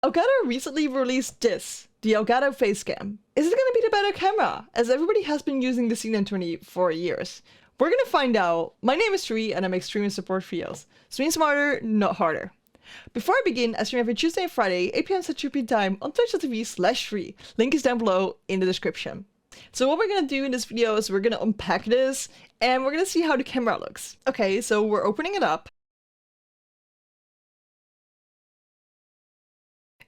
Elgato recently released this, the Elgato Facecam. Is it gonna be the better camera, as everybody has been using the C920 for years? We're gonna find out. My name is Trui and I make streaming support videos. Stream smarter, not harder. Before I begin, I stream every Tuesday and Friday, 8 PM Central European Time on twitch.tv/Trui. Link is down below in the description. So what we're gonna do in this video is we're gonna unpack this and we're gonna see how the camera looks. Okay, so we're opening it up.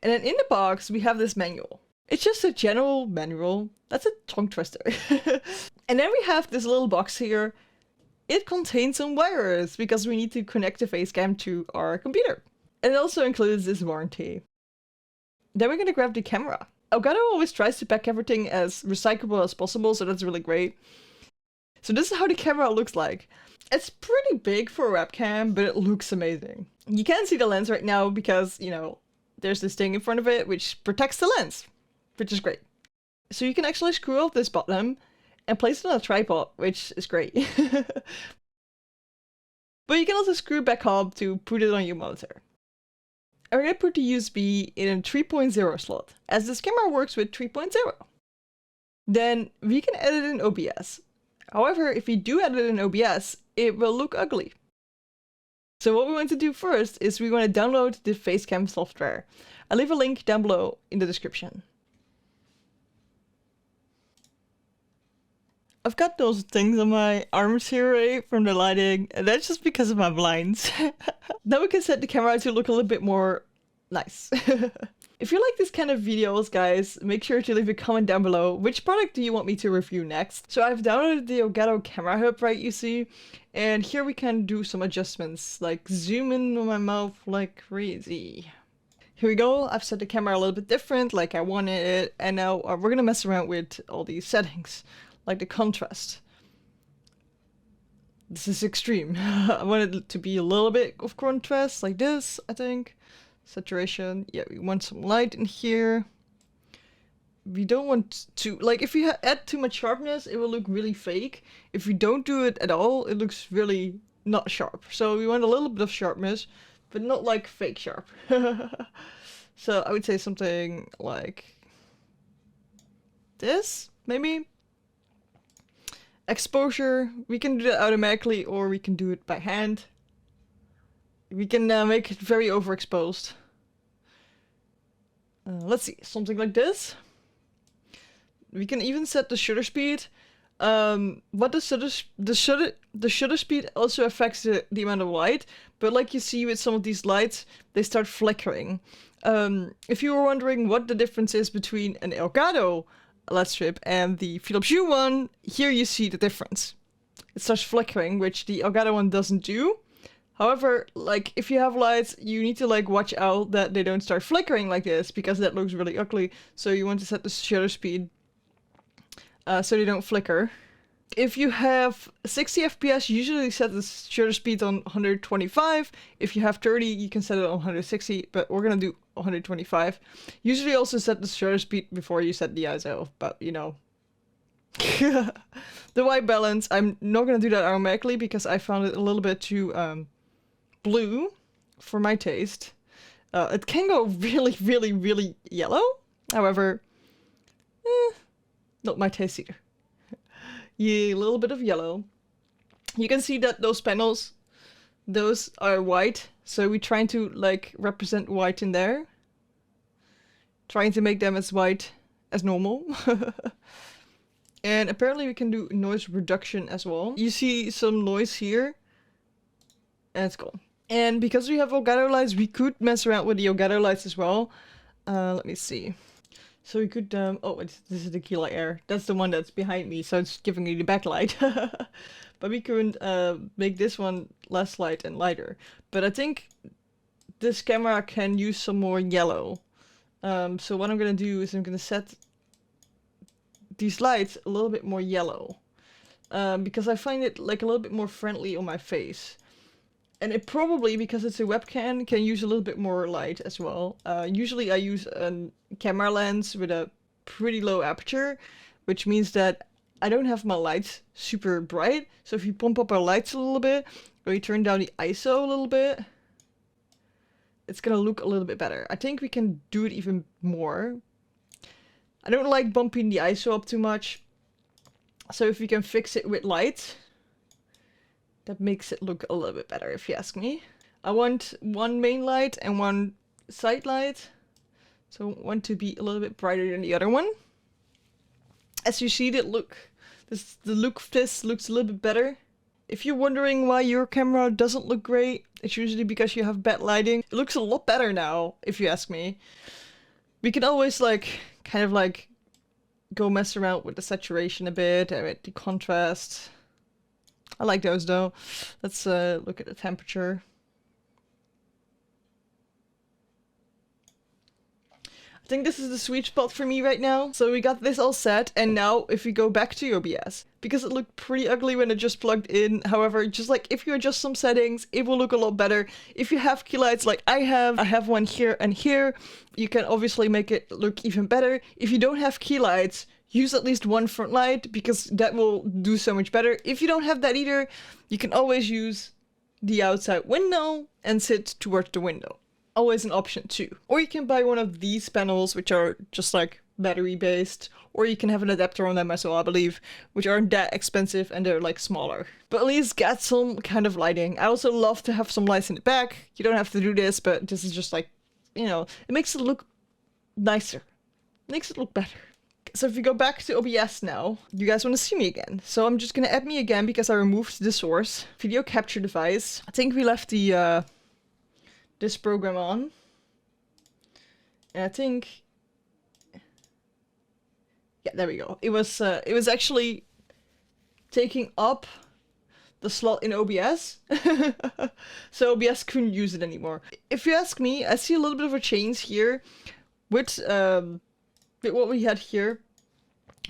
And then in the box, we have this manual. It's just a general manual. That's a tongue twister. And then we have this little box here. It contains some wires because we need to connect the Facecam to our computer. And it also includes this warranty. Then we're gonna grab the camera. Elgato always tries to pack everything as recyclable as possible, so that's really great. So this is how the camera looks like. It's pretty big for a webcam, but it looks amazing. You can't see the lens right now because, you know, there's this thing in front of it which protects the lens, which is great. So you can actually screw off this bottom and place it on a tripod, which is great. But you can also screw it back up to put it on your monitor. I'm gonna put the USB in a 3.0 slot, as this camera works with 3.0. Then we can edit in OBS. However, if we do edit in OBS, it will look ugly. So what we want to do first is we want to download the Facecam software. I'll leave a link down below in the description. I've got those things on my arms here, right, from the lighting, and that's just because of my blinds. Now we can set the camera to look a little bit more nice. If you like this kind of videos, guys, make sure to leave a comment down below. Which product do you want me to review next? So I've downloaded the Elgato camera hub, right, you see? And here we can do some adjustments, like zoom in on my mouth like crazy. Here we go, I've set the camera a little bit different, like I wanted it. And now we're gonna mess around with all these settings, like the contrast. This is extreme. I wanted it to be a little bit of contrast, like this, I think. Saturation, yeah, we want some light in here. We don't want to, like, if you add too much sharpness, it will look really fake. If we don't do it at all, it looks really not sharp. So we want a little bit of sharpness, but not like fake sharp. So I would say something like this, maybe. Exposure, we can do that automatically or we can do it by hand. We can make it very overexposed. Let's see, something like this. We can even set the shutter speed. What the shutter speed also affects the amount of light, but like you see with some of these lights, they start flickering. If you were wondering what the difference is between an Elgato LED strip and the Philips Hue one, here you see the difference. It starts flickering, which the Elgato one doesn't do. However, like, if you have lights, you need to, like, watch out that they don't start flickering like this, because that looks really ugly. So you want to set the shutter speed so they don't flicker. If you have 60 FPS, usually set the shutter speed on 125. If you have 30, you can set it on 160, but we're gonna do 125. Usually also set the shutter speed before you set the ISO, but, you know. The white balance, I'm not gonna do that automatically because I found it a little bit too blue for my taste. It can go really, really, really yellow. However, not my taste either. Yeah, a little bit of yellow. You can see that those panels, those are white. So we're trying to, like, represent white in there. Trying to make them as white as normal. And apparently we can do noise reduction as well. You see some noise here. And it's gone. And because we have Elgato lights, we could mess around with the Elgato lights as well. Let me see. So we could, oh, this is the key light air. That's the one that's behind me, so it's giving me the backlight. But we could make this one less light and lighter. But I think this camera can use some more yellow. So what I'm gonna do is I'm gonna set these lights a little bit more yellow. Because I find it, like, a little bit more friendly on my face. And it probably, because it's a webcam, can use a little bit more light as well. Usually I use a camera lens with a pretty low aperture, which means that I don't have my lights super bright. So if you pump up our lights a little bit, or you turn down the ISO a little bit, it's gonna look a little bit better. I think we can do it even more. I don't like bumping the ISO up too much. So if we can fix it with light, that makes it look a little bit better, if you ask me. I want one main light and one side light. So I want to be a little bit brighter than the other one. As you see, the look of this looks a little bit better. If you're wondering why your camera doesn't look great, it's usually because you have bad lighting. It looks a lot better now, if you ask me. We can always like, kind of like, go mess around with the saturation a bit and with the contrast. I like those though. Let's look at the temperature. I think this is the sweet spot for me right now. So we got this all set, and now if we go back to OBS, because it looked pretty ugly when it just plugged in. However, just like if you adjust some settings, it will look a lot better. If you have key lights like I have one here and here, you can obviously make it look even better. If you don't have key lights, use at least one front light, because that will do so much better. If you don't have that either, you can always use the outside window and sit towards the window. Always an option too. Or you can buy one of these panels, which are just like battery based, or you can have an adapter on them as well, I believe, which aren't that expensive and they're like smaller. But at least get some kind of lighting. I also love to have some lights in the back. You don't have to do this, but this is just like, you know, it makes it look nicer. It makes it look better. So if we go back to OBS now, you guys want to see me again. So I'm just gonna add me again because I removed the source. Video capture device. I think we left the this program on. And I think, yeah, there we go. It was actually taking up the slot in OBS. So OBS couldn't use it anymore. If you ask me, I see a little bit of a change here with what we had here.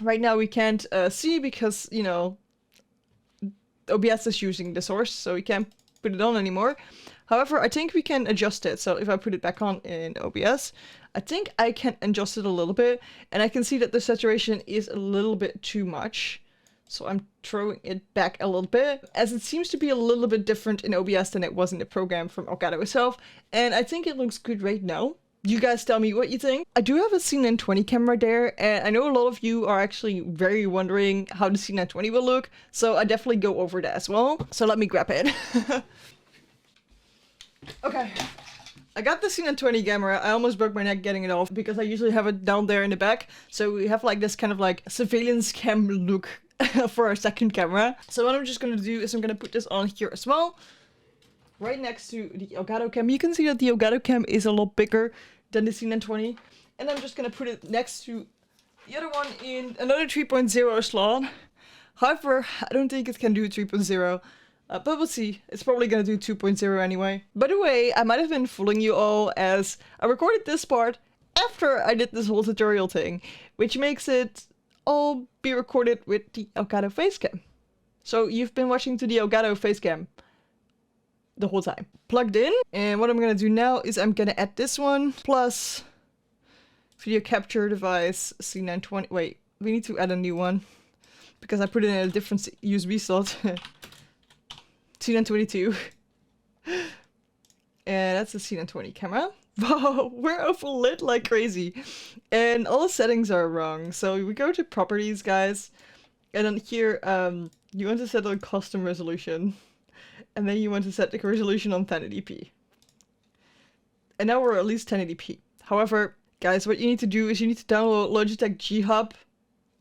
Right now we can't see because, you know, OBS is using the source, so we can't put it on anymore. However, I think we can adjust it. So if I put it back on in OBS, I think I can adjust it a little bit, and I can see that the saturation is a little bit too much. So I'm throwing it back a little bit, as it seems to be a little bit different in OBS than it was in the program from Elgato itself. And I think it looks good right now. You guys tell me what you think. I do have a C920 camera there, and I know a lot of you are actually very wondering how the C920 will look, so I definitely go over that as well. So let me grab it. Okay, I got the C920 camera. I almost broke my neck getting it off because I usually have it down there in the back. So we have like this kind of like surveillance cam look for our second camera. So what I'm just gonna do is I'm gonna put this on here as well, right next to the Elgato cam. You can see that the Elgato cam is a lot bigger than the C920. And I'm just gonna put it next to the other one in another 3.0 slot. However, I don't think it can do 3.0. But we'll see. It's probably gonna do 2.0 anyway. By the way, I might have been fooling you all, as I recorded this part after I did this whole tutorial thing, which makes it all be recorded with the Elgato Facecam. So you've been watching to the Elgato Facecam the whole time. Plugged in, and what I'm gonna do now is I'm gonna add this one, plus video capture device C920. Wait, we need to add a new one, because I put it in a different USB slot. C922. And that's the C920 camera. Wow, we're overlit like crazy. And all the settings are wrong. So we go to properties, guys. And then here, you want to set a custom resolution. And then you want to set the resolution on 1080p. And now we're at least 1080p. However, guys, what you need to do is you need to download Logitech GHub.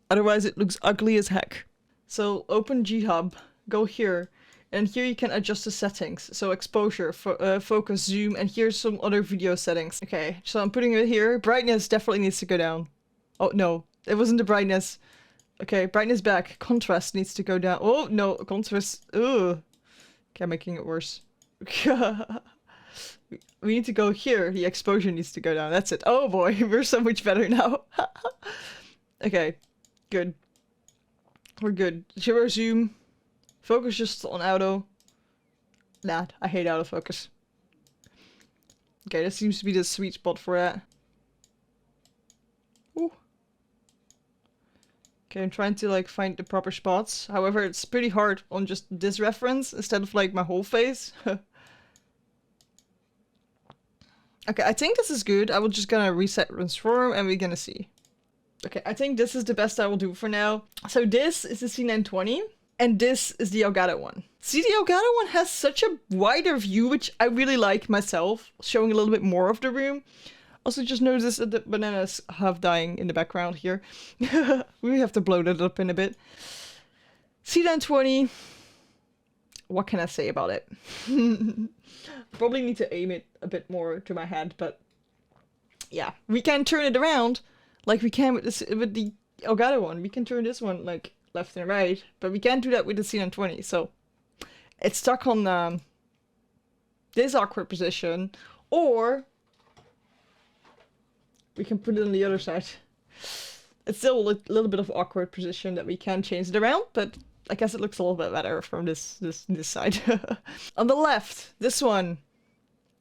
Otherwise it looks ugly as heck. So open GHub, go here. And here you can adjust the settings. So exposure, focus, zoom, and here's some other video settings. Okay, so I'm putting it here. Brightness definitely needs to go down. Oh, no, it wasn't the brightness. Okay, brightness back. Contrast needs to go down. Oh, no, contrast. Ugh. Okay, I'm making it worse. We need to go here. The exposure needs to go down. That's it. Oh boy, we're so much better now. Okay, good. We're good. Zero zoom. Focus just on auto. Nah, I hate autofocus. Okay, that seems to be the sweet spot for that. Ooh. Okay, I'm trying to like find the proper spots. However, it's pretty hard on just this reference instead of like my whole face. Okay, I think this is good. I will just gonna reset transform and we're gonna see. Okay, I think this is the best I will do for now. So this is the C920 and this is the Elgato one. See, the Elgato one has such a wider view, which I really like myself, showing a little bit more of the room. Also just notice that the bananas half dying in the background here. We have to blow that up in a bit. C920, what can I say about it? Probably need to aim it a bit more to my head, but yeah, we can turn it around like we can with the Elgato one. We can turn this one like left and right, but we can't do that with the C920. So it's stuck on this awkward position, or we can put it on the other side. It's still a little bit of awkward position that we can change it around, but I guess it looks a little bit better from this side. On the left, this one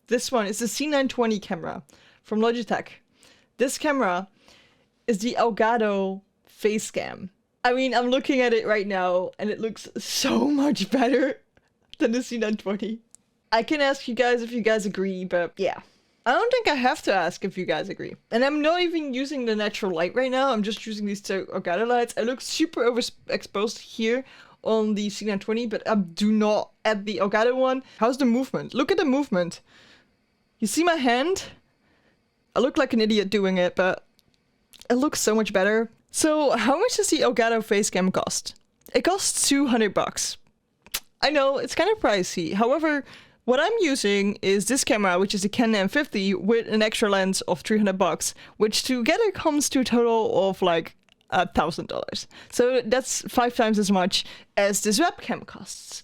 is the C920 camera from Logitech. This camera is the Elgato Facecam. I mean, I'm looking at it right now and it looks so much better than the C920. I can ask you guys if you guys agree, but yeah. I don't think I have to ask if you guys agree. And I'm not even using the natural light right now. I'm just using these two Elgato lights. I look super overexposed here on the C920, but I do not at the Elgato one. How's the movement? Look at the movement. You see my hand? I look like an idiot doing it, but it looks so much better. So how much does the Elgato Facecam cost? It costs 200 bucks. I know, it's kind of pricey. However, what I'm using is this camera, which is a Canon M50 with an extra lens of 300 bucks, which together comes to a total of like $1,000. So that's 5 times as much as this webcam costs.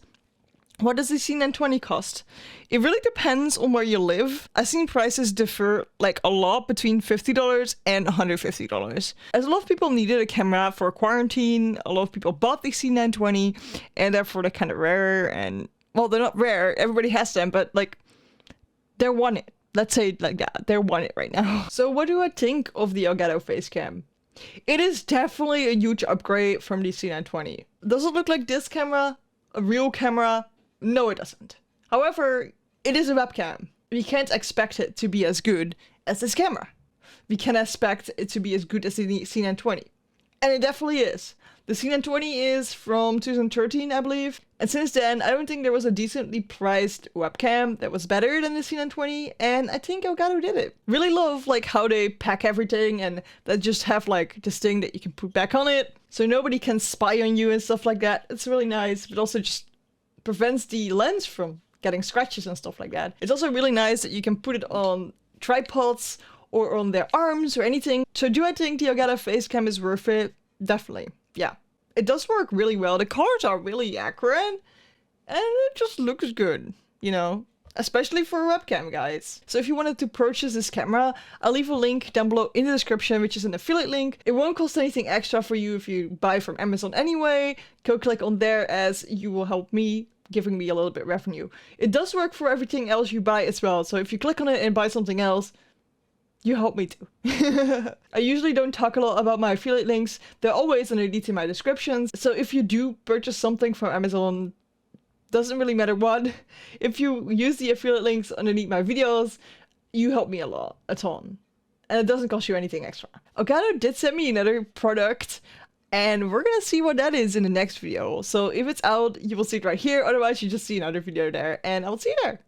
What does the C920 cost? It really depends on where you live. I've seen prices differ like a lot between $50 and $150. As a lot of people needed a camera for quarantine, a lot of people bought the C920 and therefore they're kind of rare and, well, they're not rare, everybody has them, but like, they're wanted. Let's say it like that, they're wanted right now. So what do I think of the Elgato Facecam? It is definitely a huge upgrade from the C920. Does it look like this camera? A real camera? No, it doesn't. However, it is a webcam. We can't expect it to be as good as this camera. We can expect it to be as good as the C920. And it definitely is. The C920 is from 2013, I believe. And since then, I don't think there was a decently priced webcam that was better than the C920. And I think Elgato did it. Really love like how they pack everything and they just have like this thing that you can put back on it. So nobody can spy on you and stuff like that. It's really nice, but also just prevents the lens from getting scratches and stuff like that. It's also really nice that you can put it on tripods or on their arms or anything. So do I think the Elgato Facecam is worth it? Definitely. Yeah. It does work really well. The colors are really accurate and it just looks good, you know, especially for a webcam, guys. So if you wanted to purchase this camera, I'll leave a link down below in the description, which is an affiliate link. It won't cost anything extra for you if you buy from Amazon anyway. Go click on there as you will help me, giving me a little bit revenue. It does work for everything else you buy as well. So if you click on it and buy something else, you help me too. I usually don't talk a lot about my affiliate links. They're always underneath in my descriptions. So if you do purchase something from Amazon, doesn't really matter what, if you use the affiliate links underneath my videos, you help me a lot, a ton. And it doesn't cost you anything extra. Elgato did send me another product and we're gonna see what that is in the next video. So if it's out, you will see it right here. Otherwise, you just see another video there and I'll see you there.